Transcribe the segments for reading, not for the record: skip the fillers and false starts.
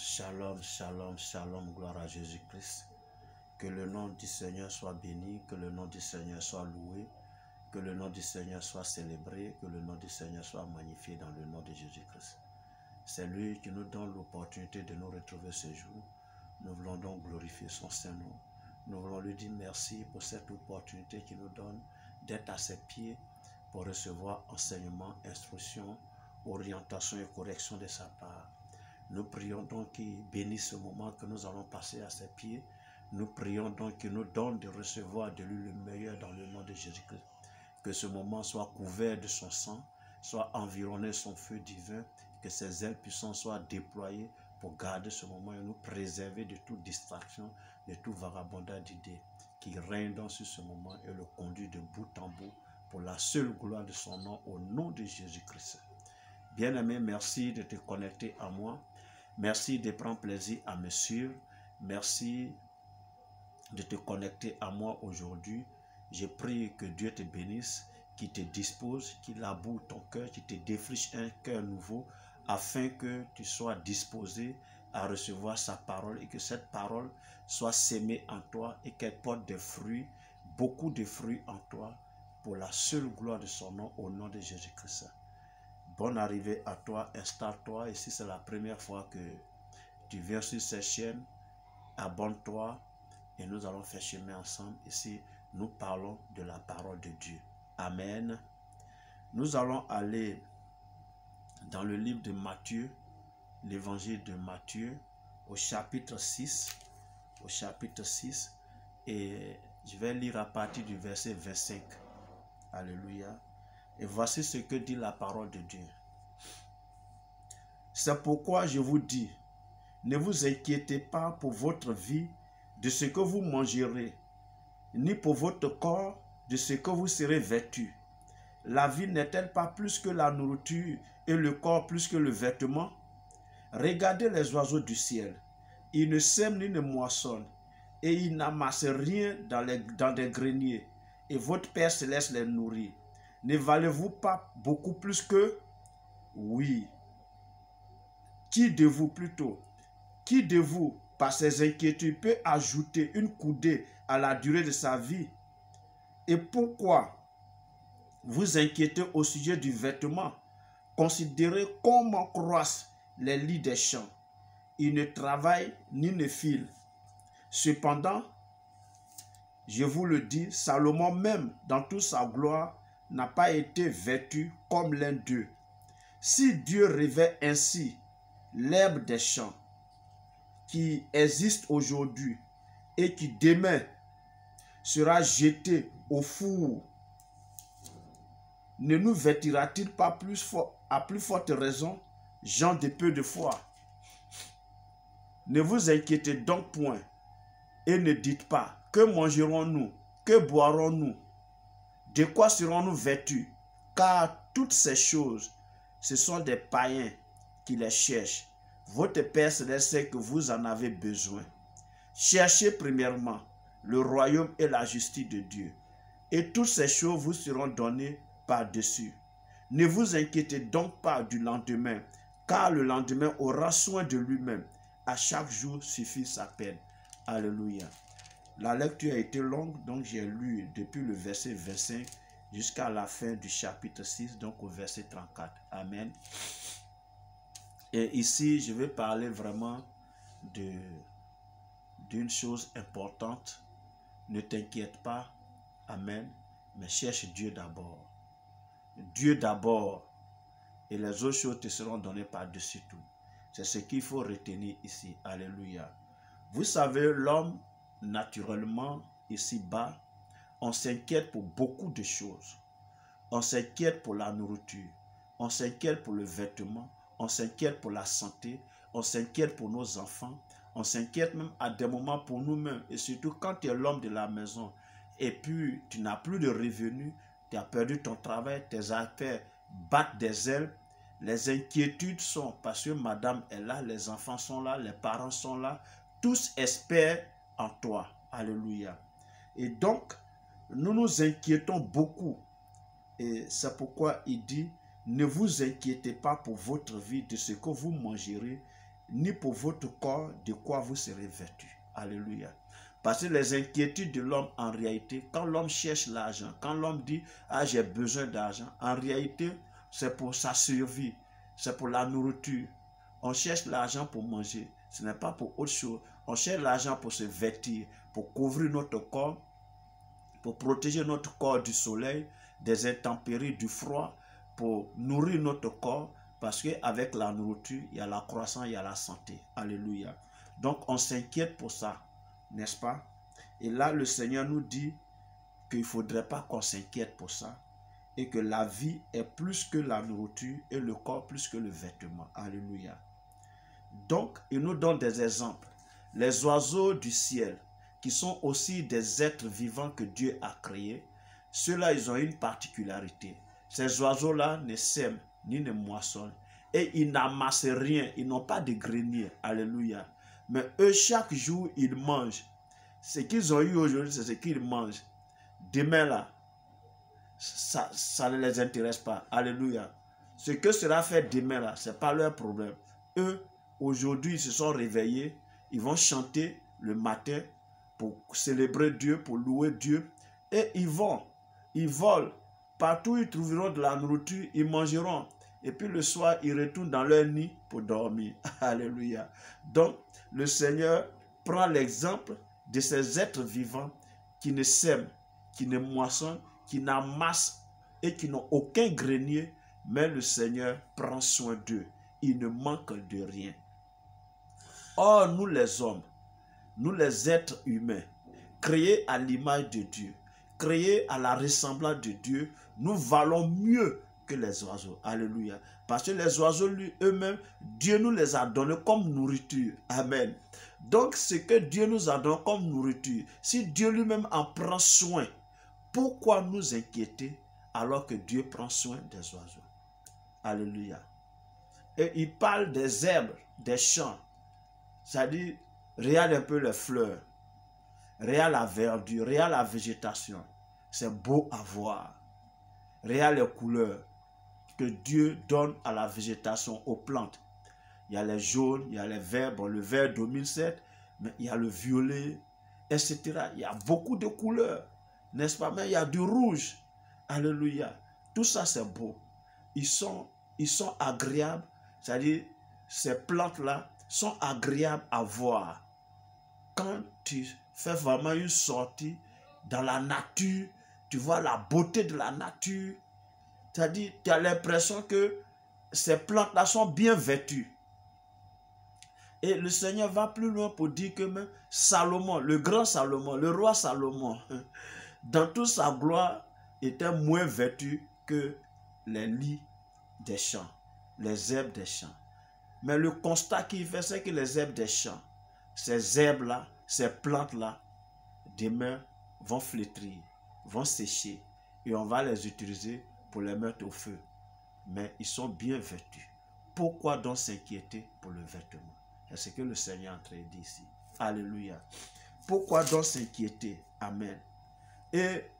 Shalom, shalom, shalom, gloire à Jésus-Christ. Que le nom du Seigneur soit béni, que le nom du Seigneur soit loué, que le nom du Seigneur soit célébré, que le nom du Seigneur soit magnifié dans le nom de Jésus-Christ. C'est lui qui nous donne l'opportunité de nous retrouver ce jour. Nous voulons donc glorifier son Saint-Nom. Nous voulons lui dire merci pour cette opportunité qu'il nous donne d'être à ses pieds pour recevoir enseignement, instruction, orientation et correction de sa part. Nous prions donc qu'il bénisse ce moment que nous allons passer à ses pieds. Nous prions donc qu'il nous donne de recevoir de lui le meilleur dans le nom de Jésus-Christ. Que ce moment soit couvert de son sang, soit environné de son feu divin, que ses ailes puissantes soient déployées pour garder ce moment et nous préserver de toute distraction, de tout vagabondage d'idées. Qu'il règne dans ce moment et le conduit de bout en bout pour la seule gloire de son nom, au nom de Jésus-Christ. Bien-aimé, merci de te connecter à moi. Merci de prendre plaisir à me suivre. Merci de te connecter à moi aujourd'hui. Je prie que Dieu te bénisse, qu'il te dispose, qu'il laboure ton cœur, qu'il te défriche un cœur nouveau, afin que tu sois disposé à recevoir sa parole et que cette parole soit sémée en toi et qu'elle porte des fruits, beaucoup de fruits en toi, pour la seule gloire de son nom, au nom de Jésus-Christ. Bonne arrivée à toi, installe-toi. Et si c'est la première fois que tu viens sur cette chaîne, abonne-toi et nous allons faire chemin ensemble. Ici, nous parlons de la parole de Dieu. Amen. Nous allons aller dans le livre de Matthieu, l'évangile de Matthieu, au chapitre 6. Au chapitre 6. Et je vais lire à partir du verset 25. Alléluia. Et voici ce que dit la parole de Dieu. C'est pourquoi je vous dis, ne vous inquiétez pas pour votre vie de ce que vous mangerez, ni pour votre corps de ce que vous serez vêtu. La vie n'est-elle pas plus que la nourriture et le corps plus que le vêtement? Regardez les oiseaux du ciel. Ils ne sèment ni ne moissonnent, et ils n'amassent rien dans des greniers, et votre Père céleste les nourrit. Ne valez-vous pas beaucoup plus que? Oui. Qui de vous plutôt, qui de vous, par ses inquiétudes, peut ajouter une coudée à la durée de sa vie? Et pourquoi vous inquiétez au sujet du vêtement? Considérez comment croissent les lys des champs. Ils ne travaillent ni ne filent. Cependant, je vous le dis, Salomon même, dans toute sa gloire, n'a pas été vêtu comme l'un d'eux. Si Dieu revêt ainsi l'herbe des champs, qui existe aujourd'hui et qui demain sera jetée au four, ne nous vêtira-t-il pas à plus forte raison, gens de peu de foi? Ne vous inquiétez donc point et ne dites pas, que mangerons-nous, que boirons-nous, de quoi serons-nous vêtus? Car toutes ces choses, ce sont des païens qui les cherchent. Votre Père céleste sait que vous en avez besoin. Cherchez premièrement le royaume et la justice de Dieu, et toutes ces choses vous seront données par-dessus. Ne vous inquiétez donc pas du lendemain, car le lendemain aura soin de lui-même. À chaque jour suffit sa peine. Alléluia. La lecture a été longue, donc j'ai lu depuis le verset 25 jusqu'à la fin du chapitre 6, donc au verset 34. Amen. Et ici, je vais parler vraiment d'une chose importante. Ne t'inquiète pas, amen, mais cherche Dieu d'abord. Dieu d'abord, et les autres choses te seront données par-dessus tout. C'est ce qu'il faut retenir ici. Alléluia. Vous savez, l'homme, naturellement, ici-bas, on s'inquiète pour beaucoup de choses. On s'inquiète pour la nourriture, on s'inquiète pour le vêtement, on s'inquiète pour la santé, on s'inquiète pour nos enfants, on s'inquiète même à des moments pour nous-mêmes. Et surtout quand tu es l'homme de la maison et puis tu n'as plus de revenus, tu as perdu ton travail, tes affaires battent des ailes. Les inquiétudes sont parce que madame est là, les enfants sont là, les parents sont là. Tous espèrent en toi. Alléluia. Et donc, nous nous inquiétons beaucoup. Et c'est pourquoi il dit, ne vous inquiétez pas pour votre vie de ce que vous mangerez ni pour votre corps de quoi vous serez vêtus. Alléluia. Parce que les inquiétudes de l'homme, en réalité, quand l'homme cherche l'argent, quand l'homme dit « Ah, j'ai besoin d'argent », en réalité, c'est pour sa survie, c'est pour la nourriture. On cherche l'argent pour manger, ce n'est pas pour autre chose. On cherche l'argent pour se vêtir, pour couvrir notre corps, pour protéger notre corps du soleil, des intempéries, du froid, pour nourrir notre corps, parce qu'avec la nourriture, il y a la croissance, il y a la santé. Alléluia. Donc, on s'inquiète pour ça, n'est-ce pas? Et là, le Seigneur nous dit qu'il ne faudrait pas qu'on s'inquiète pour ça, et que la vie est plus que la nourriture, et le corps plus que le vêtement. Alléluia. Donc, il nous donne des exemples. Les oiseaux du ciel, qui sont aussi des êtres vivants que Dieu a créés, ceux-là, ils ont une particularité. Ces oiseaux-là ne sèment ni ne moissonnent. Et ils n'amassent rien. Ils n'ont pas de grenier. Alléluia. Mais eux, chaque jour, ils mangent. Ce qu'ils ont eu aujourd'hui, c'est ce qu'ils mangent. Demain, là, ça ne les intéresse pas. Alléluia. Ce que sera fait demain, là, ce n'est pas leur problème. Eux, aujourd'hui, ils se sont réveillés. Ils vont chanter le matin pour célébrer Dieu, pour louer Dieu. Et ils volent. Partout où ils trouveront de la nourriture, ils mangeront. Et puis le soir, ils retournent dans leur nid pour dormir. Alléluia. Donc, le Seigneur prend l'exemple de ces êtres vivants qui ne sèment, qui ne moissonnent, qui n'amassent et qui n'ont aucun grenier. Mais le Seigneur prend soin d'eux. Il ne manque de rien. Or, nous les hommes, nous les êtres humains, créés à l'image de Dieu, créés à la ressemblance de Dieu, nous valons mieux que les oiseaux. Alléluia. Parce que les oiseaux, eux-mêmes, Dieu nous les a donnés comme nourriture. Amen. Donc, ce que Dieu nous a donné comme nourriture, si Dieu lui-même en prend soin, pourquoi nous inquiéter alors que Dieu prend soin des oiseaux? Alléluia. Et il parle des herbes, des champs. C'est-à-dire, regarde un peu les fleurs. Regarde la verdure, regarde la végétation. C'est beau à voir. Regarde les couleurs que Dieu donne à la végétation, aux plantes. Il y a les jaunes, il y a les verts. Bon, le vert domine certes, mais il y a le violet, etc. Il y a beaucoup de couleurs, n'est-ce pas? Mais il y a du rouge. Alléluia. Tout ça, c'est beau. Ils sont agréables. C'est-à-dire, ces plantes-là sont agréables à voir. Quand tu fais vraiment une sortie dans la nature, tu vois la beauté de la nature. C'est-à-dire, tu as l'impression que ces plantes-là sont bien vêtues. Et le Seigneur va plus loin pour dire que même Salomon, le grand Salomon, le roi Salomon, dans toute sa gloire, était moins vêtu que les lits des champs, les herbes des champs. Mais le constat qu'il fait, c'est que les herbes des champs, ces herbes-là, ces plantes-là, demain vont flétrir, vont sécher, et on va les utiliser pour les mettre au feu. Mais ils sont bien vêtus. Pourquoi donc s'inquiéter pour le vêtement? C'est ce que le Seigneur est en train de dire ici. Alléluia. Pourquoi donc s'inquiéter? Amen. Et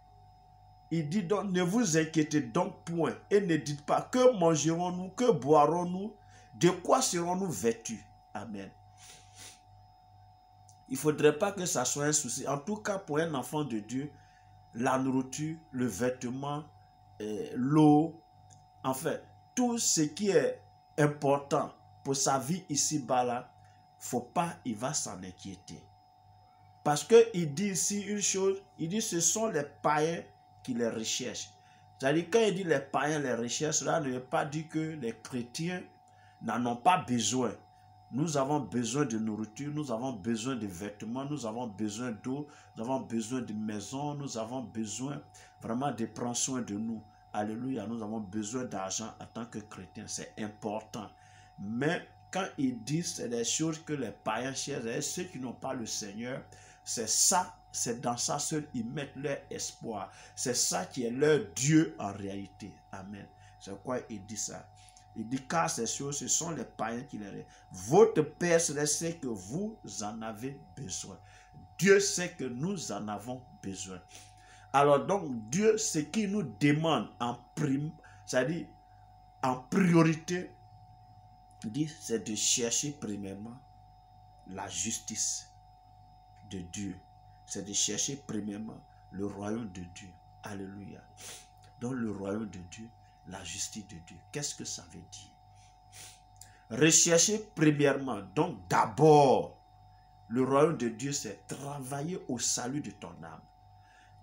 il dit donc, ne vous inquiétez donc point et ne dites pas que mangerons-nous, que boirons-nous, de quoi serons-nous vêtus? Amen. Il ne faudrait pas que ça soit un souci. En tout cas, pour un enfant de Dieu, la nourriture, le vêtement, l'eau, enfin, tout ce qui est important pour sa vie ici-bas là, faut pas, il va s'en inquiéter. Parce qu'il dit ici une chose, il dit ce sont les païens qui les recherchent. C'est-à-dire quand il dit les païens les recherchent, cela ne veut pas dire que les chrétiens n'en ont pas besoin. Nous avons besoin de nourriture, nous avons besoin de vêtements, nous avons besoin d'eau, nous avons besoin de maisons, nous avons besoin vraiment de prendre soin de nous. Alléluia, nous avons besoin d'argent en tant que chrétiens, c'est important. Mais quand ils disent c'est des choses que les païens cherchent, et ceux qui n'ont pas le Seigneur, c'est ça, c'est dans ça seul ils mettent leur espoir. C'est ça qui est leur Dieu en réalité. Amen. C'est pourquoi il dit ça. Il dit car ces choses, ce sont les païens qui les rêvent. Votre Père sait que vous en avez besoin. Dieu sait que nous en avons besoin. Alors donc Dieu, ce qu'il nous demande en prime, c'est-à-dire en priorité, Il dit, c'est de chercher premièrement la justice de Dieu. C'est de chercher premièrement le royaume de Dieu. Alléluia. Dans le royaume de Dieu, la justice de Dieu. Qu'est-ce que ça veut dire? Rechercher premièrement, donc d'abord, le royaume de Dieu, c'est travailler au salut de ton âme.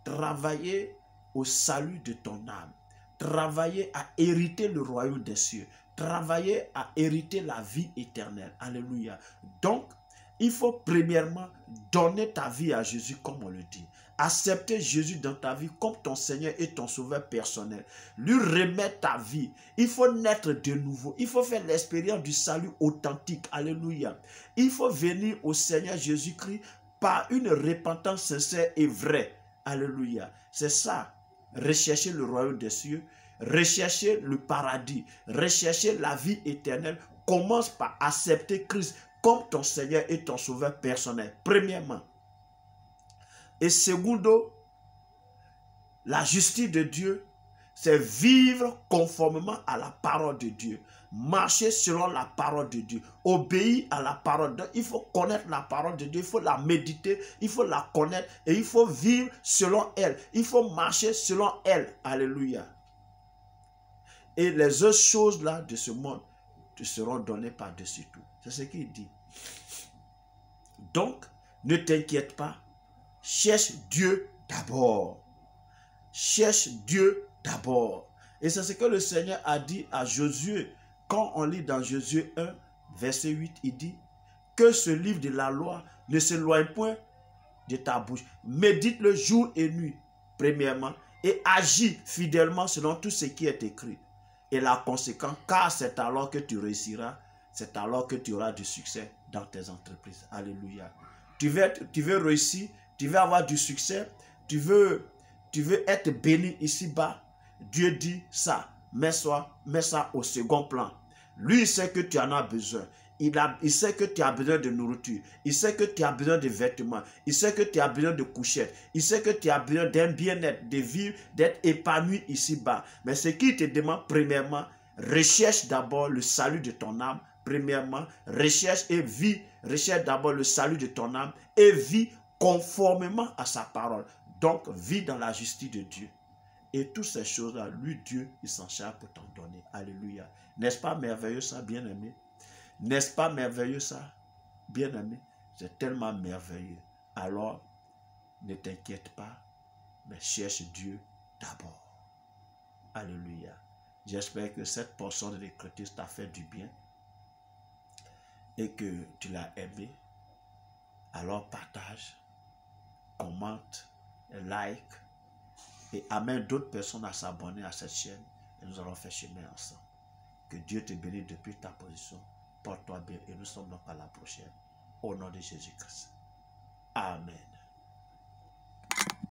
Travailler au salut de ton âme. Travailler à hériter le royaume des cieux. Travailler à hériter la vie éternelle. Alléluia. Donc, il faut premièrement donner ta vie à Jésus comme on le dit. Accepter Jésus dans ta vie comme ton Seigneur et ton Sauveur personnel. Lui remettre ta vie. Il faut naître de nouveau. Il faut faire l'expérience du salut authentique. Alléluia. Il faut venir au Seigneur Jésus-Christ par une repentance sincère et vraie. Alléluia. C'est ça. Rechercher le royaume des cieux. Rechercher le paradis. Rechercher la vie éternelle. Commence par accepter Christ comme ton Seigneur et ton Sauveur personnel. Premièrement. Et secondo, la justice de Dieu, c'est vivre conformément à la parole de Dieu. Marcher selon la parole de Dieu. Obéir à la parole de Dieu. Il faut connaître la parole de Dieu. Il faut la méditer. Il faut la connaître. Et il faut vivre selon elle. Il faut marcher selon elle. Alléluia. Et les autres choses là de ce monde te seront données par-dessus tout. C'est ce qu'il dit. Donc, ne t'inquiète pas. Cherche Dieu d'abord. Cherche Dieu d'abord. Et c'est ce que le Seigneur a dit à Josué. Quand on lit dans Josué 1, verset 8, il dit que ce livre de la loi ne s'éloigne point de ta bouche. Médite-le jour et nuit, premièrement, et agis fidèlement selon tout ce qui est écrit. Et la conséquence, car c'est alors que tu réussiras, c'est alors que tu auras du succès dans tes entreprises. Alléluia. Tu veux réussir, tu veux avoir du succès, tu veux être béni ici-bas. Dieu dit ça, mets ça au second plan. Lui, il sait que tu en as besoin. Il sait que tu as besoin de nourriture. Il sait que tu as besoin de vêtements. Il sait que tu as besoin de couchettes. Il sait que tu as besoin d'un bien-être, de vivre, d'être épanoui ici-bas. Mais ce qu'il te demande, premièrement, recherche d'abord le salut de ton âme. Premièrement, recherche d'abord le salut de ton âme et vis conformément à sa parole. Donc, vis dans la justice de Dieu. Et toutes ces choses-là, lui, Dieu, il s'en charge pour t'en donner. Alléluia. N'est-ce pas merveilleux ça, bien-aimé? N'est-ce pas merveilleux ça, bien-aimé? C'est tellement merveilleux. Alors, ne t'inquiète pas, mais cherche Dieu d'abord. Alléluia. J'espère que cette portion de l'Écriture t'a fait du bien et que tu l'as aimé. Alors partage, commente, like et amène d'autres personnes à s'abonner à cette chaîne et nous allons faire chemin ensemble. Que Dieu te bénisse depuis ta position. Porte-toi bien et nous sommes donc à la prochaine. Au nom de Jésus-Christ. Amen.